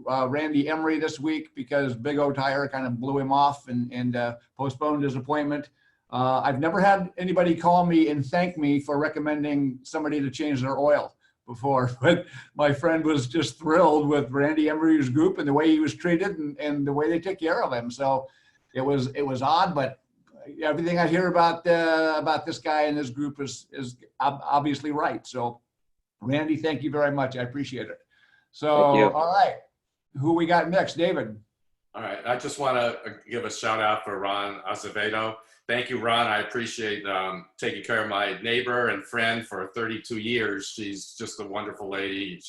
Randy Emery this week because Big O Tire kind of blew him off and postponed his appointment. I've never had anybody call me and thank me for recommending somebody to change their oil before, but my friend was just thrilled with Randy Emery's group and the way he was treated and the way they took care of him. So it was odd, but everything I hear about this guy and his group is obviously right. So Randy, thank you very much. I appreciate it. So, all right, who we got next? David. All right, I just want to give a shout out for Ron Azevedo. Thank you, Ron. I appreciate taking care of my neighbor and friend for 32 years. She's just a wonderful lady.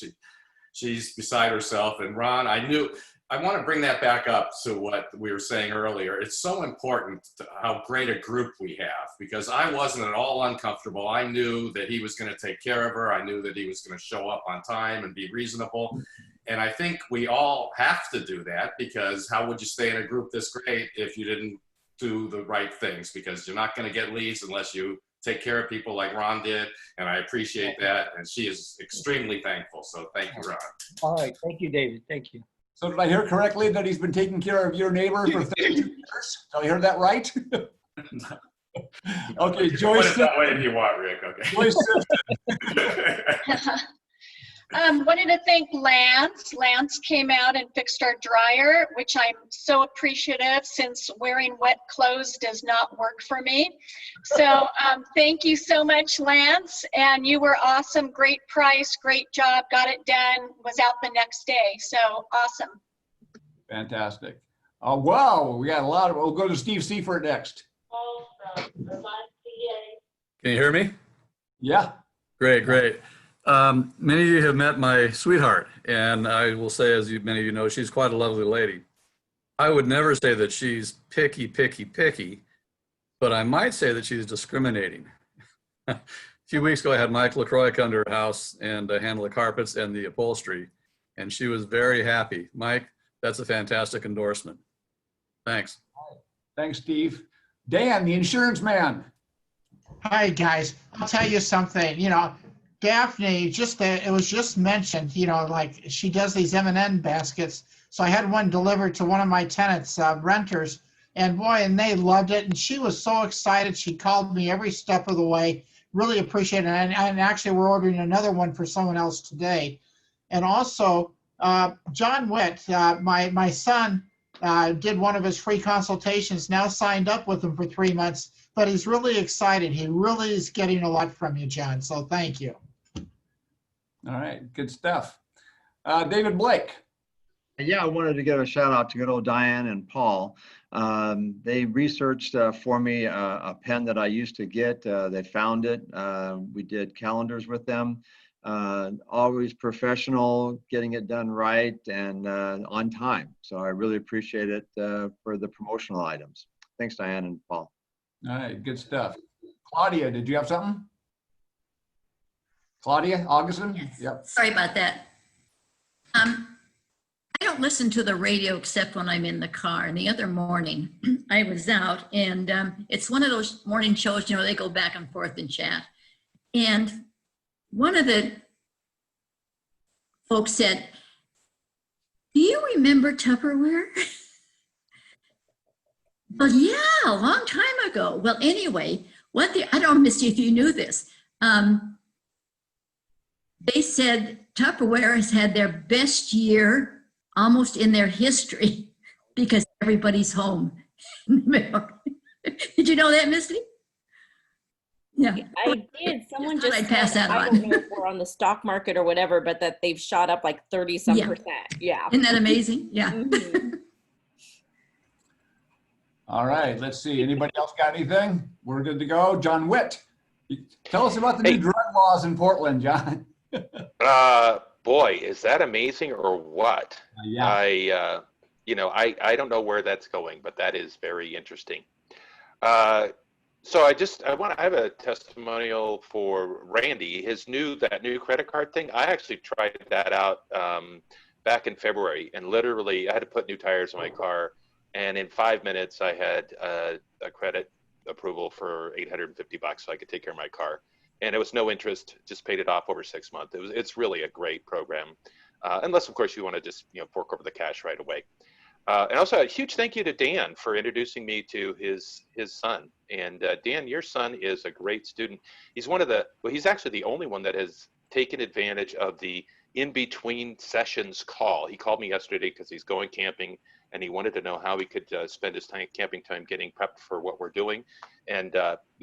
She's beside herself. And Ron, I want to bring that back up to what we were saying earlier. It's so important to how great a group we have, because I wasn't at all uncomfortable. I knew that he was going to take care of her. I knew that he was going to show up on time and be reasonable. And I think we all have to do that, because how would you stay in a group this great if you didn't do the right things? Because you're not going to get leads unless you take care of people like Ron did. And I appreciate that. And she is extremely thankful. So thank you, Ron. All right. Thank you, David. Thank you. So did I hear correctly that he's been taking care of your neighbor for 32 years? Did I hear that right? Okay, Joyce. Put it that way if you want, Rick. Okay. Joyce wanted to thank Lance. Lance came out and fixed our dryer, which I'm so appreciative, since wearing wet clothes does not work for me. So thank you so much, Lance. And you were awesome. Great price, great job, got it done, was out the next day. So awesome. Fantastic. Wow, we got a lot of, we'll go to Steve Seifert next. Can you hear me? Yeah. Great, great. Many of you have met my sweetheart, and I will say, as many of you know, she's quite a lovely lady. I would never say that she's picky, but I might say that she's discriminating. A few weeks ago, I had Mike LaCroix come to her house and handle the carpets and the upholstery, and she was very happy. Mike, that's a fantastic endorsement. Thanks. Thanks, Steve. Dan, the insurance man. Hi, guys. I'll tell you something. You know, Daphne, it was just mentioned, you know, like she does these M&M baskets. So I had one delivered to one of my tenants, renters, and boy, and they loved it. And she was so excited. She called me every step of the way. Really appreciate it. And actually, we're ordering another one for someone else today. And also, John Witt, my son, did one of his free consultations, now signed up with him for 3 months, but he's really excited. He really is getting a lot from you, John. So thank you. All right, good stuff. David Blake. Yeah, I wanted to give a shout out to good old Diane and Paul. They researched for me a pen that I used to get. They found it. We did calendars with them. Always professional, getting it done right and on time. So I really appreciate it for the promotional items. Thanks, Diane and Paul. All right, good stuff. Claudia, did you have something? Claudia Augustin? Yes. Yep. Sorry about that. I don't listen to the radio except when I'm in the car. And the other morning, I was out, and it's one of those morning shows, you know, they go back and forth and chat. And one of the folks said, "Do you remember Tupperware?" Well, yeah, a long time ago. Well, anyway, I don't know, Misty, if you knew this. They said Tupperware has had their best year almost in their history because everybody's home. Did you know that, Misty? Yeah, I did. Someone just I'd pass said, that I on. don't know if we're on the stock market or whatever, but that they've shot up like 30-some%. Yeah. Isn't that amazing? Yeah. Mhm. All right, let's see. Anybody else got anything? We're good to go. John Witt, tell us about the new drug laws in Portland, John. Boy, is that amazing or what? Yeah. I don't know where that's going, but that is very interesting. So I have a testimonial for Randy. That new credit card thing. I actually tried that out back in February, and literally I had to put new tires in my car, and in 5 minutes I had a credit approval for $850 so I could take care of my car. And it was no interest, just paid it off over 6 months. It's really a great program. unless of course you want to just fork over the cash right away. And also a huge thank you to Dan for introducing me to his son. And Dan, your son is a great student. He's he's actually the only one that has taken advantage of the in-between sessions call. He called me yesterday because he's going camping and he wanted to know how he could spend his camping time getting prepped for what we're doing. And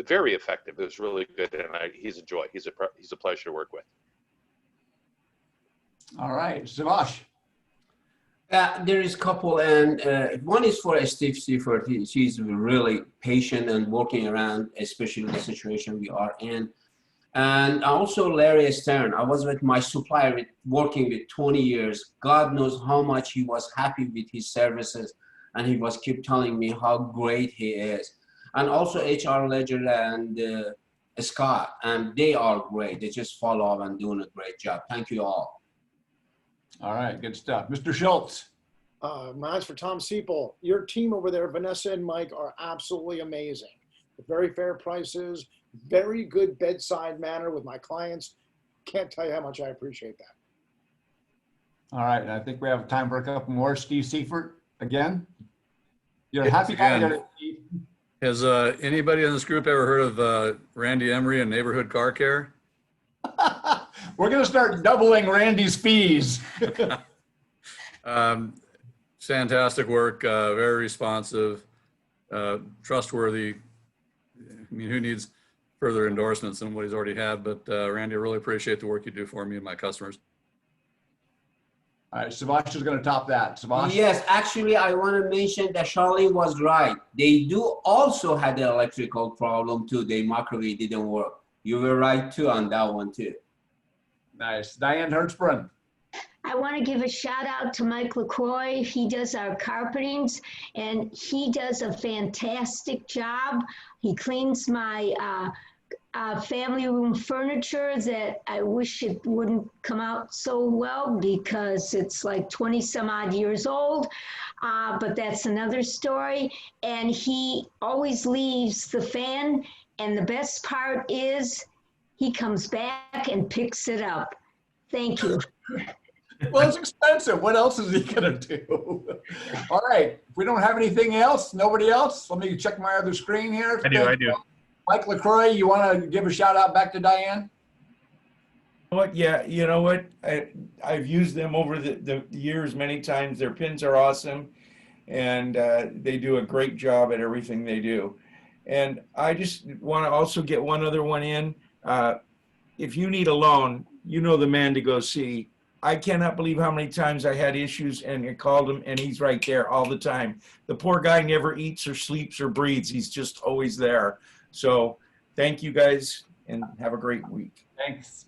very effective. It was really good. And he's a joy. He's a pleasure to work with. All right, Savash. There is a couple, and one is for Steve Seifert. She's really patient and working around, especially the situation we are in. And also Larry Stern. I was with my supplier working with 20 years. God knows how much he was happy with his services, and he was keep telling me how great he is. And also HR Ledger and Scott, and they are great. They just follow up and doing a great job. Thank you all. All right, good stuff. Mr. Schultz. Mine's for Tom Siepel. Your team over there, Vanessa and Mike, are absolutely amazing. Very fair prices, very good bedside manner with my clients. Can't tell you how much I appreciate that. All right, and I think we have time for a couple more. Steve Seifert, again. You're a happy guy there, Steve. Has anybody in this group ever heard of Randy Emery and Neighborhood Car Care? We're going to start doubling Randy's fees. Fantastic work, very responsive, trustworthy. I mean, who needs further endorsements than what he's already had? But Randy, I really appreciate the work you do for me and my customers. All right, Savash is going to top that. Savash? Yes, actually, I want to mention that Charlene was right. They do also had the electrical problem too. The microwave didn't work. You were right too on that one too. Nice. Diane Hertzbrunn. I want to give a shout out to Mike LaCroix. He does our carpetings and he does a fantastic job. He cleans my family room furniture that I wish it wouldn't come out so well because it's like 20 some odd years old, but that's another story. And he always leaves the fan, and the best part is he comes back and picks it up. Thank you. Well, it's expensive. What else is he going to do? All right. If we don't have anything else, nobody else, let me check my other screen here. I do. Mike LaCroix, you want to give a shout out back to Diane? What? Yeah, you know what? I've used them over the years many times. Their pins are awesome, and they do a great job at everything they do. And I just want to also get one other one in. If you need a loan, you know the man to go see. I cannot believe how many times I had issues and I called him and he's right there all the time. The poor guy never eats or sleeps or breathes. He's just always there. So thank you guys and have a great week.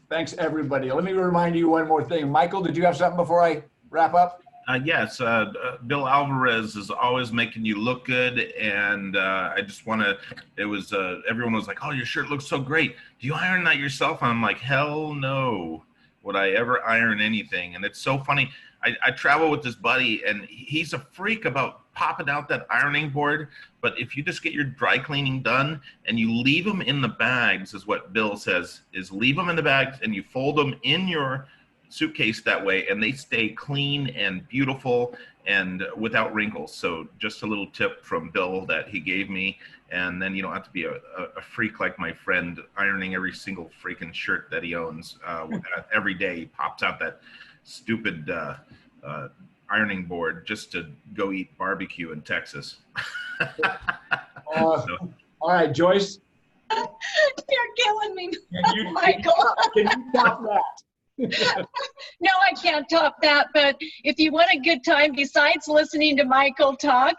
Thanks everybody. Let me remind you one more thing. Michael, did you have something before I wrap up? Yes, Bill Alvarez is always making you look good, and I just want to, everyone was like, oh, your shirt looks so great. Do you iron that yourself? I'm like, hell no. Would I ever iron anything? And it's so funny. I travel with this buddy, and he's a freak about popping out that ironing board. But if you just get your dry cleaning done and you leave them in the bags, is what Bill says, is leave them in the bags and you fold them in your suitcase that way, and they stay clean and beautiful and without wrinkles. So just a little tip from Bill that he gave me. And then you don't have to be a freak like my friend ironing every single freaking shirt that he owns. Every day he pops out that stupid ironing board just to go eat barbecue in Texas. All right, Joyce. You're killing me, Can Michael. you top that? No, I can't top that, but if you want a good time besides listening to Michael talk,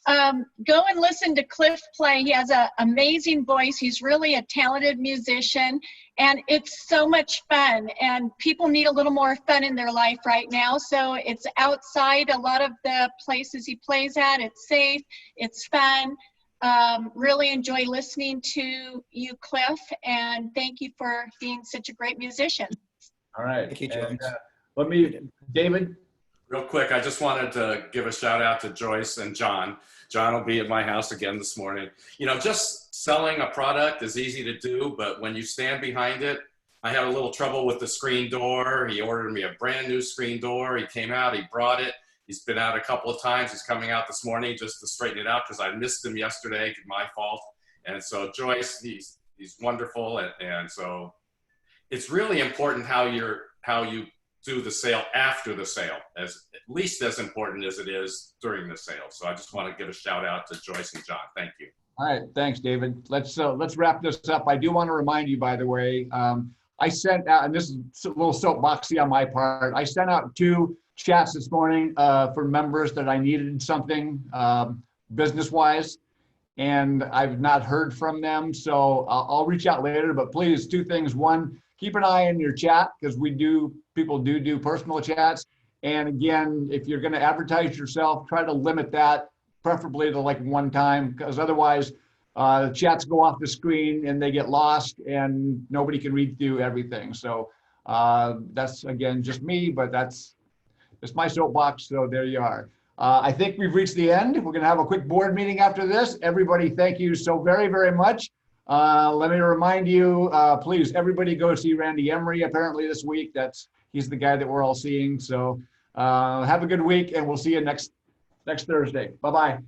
go and listen to Cliff play. He has an amazing voice. He's really a talented musician, and it's so much fun, and people need a little more fun in their life right now. So it's outside a lot of the places he plays at. It's safe, it's fun. Really enjoy listening to you, Cliff, and thank you for being such a great musician. All right. Thank you, James. David. Real quick, I just wanted to give a shout out to Joyce and John. John will be at my house again this morning. You know, just selling a product is easy to do, but when you stand behind it, I had a little trouble with the screen door. He ordered me a brand new screen door. He came out, he brought it. He's been out a couple of times. He's coming out this morning just to straighten it out because I missed him yesterday, my fault. And so Joyce, he's wonderful. And so it's really important how you do the sale after the sale, at least as important as it is during the sale. So I just want to give a shout out to Joyce and John. Thank you. All right, thanks, David. Let's wrap this up. I do want to remind you, by the way, I sent out, and this is a little soapboxy on my part, I sent out 2 chats this morning for members that I needed something business-wise, and I've not heard from them, so I'll reach out later, but please, 2 things. One, keep an eye on your chat, because people do personal chats, and again, if you're going to advertise yourself, try to limit that, preferably to like 1 time, because otherwise chats go off the screen and they get lost and nobody can read through everything. So that's, again, just me, but it's my soapbox, so there you are. I think we've reached the end. We're gonna have a quick board meeting after this. Everybody, thank you so very, very much. Let me remind you, please, everybody go see Randy Emery apparently this week. He's the guy that we're all seeing. So have a good week, and we'll see you next Thursday. Bye-bye.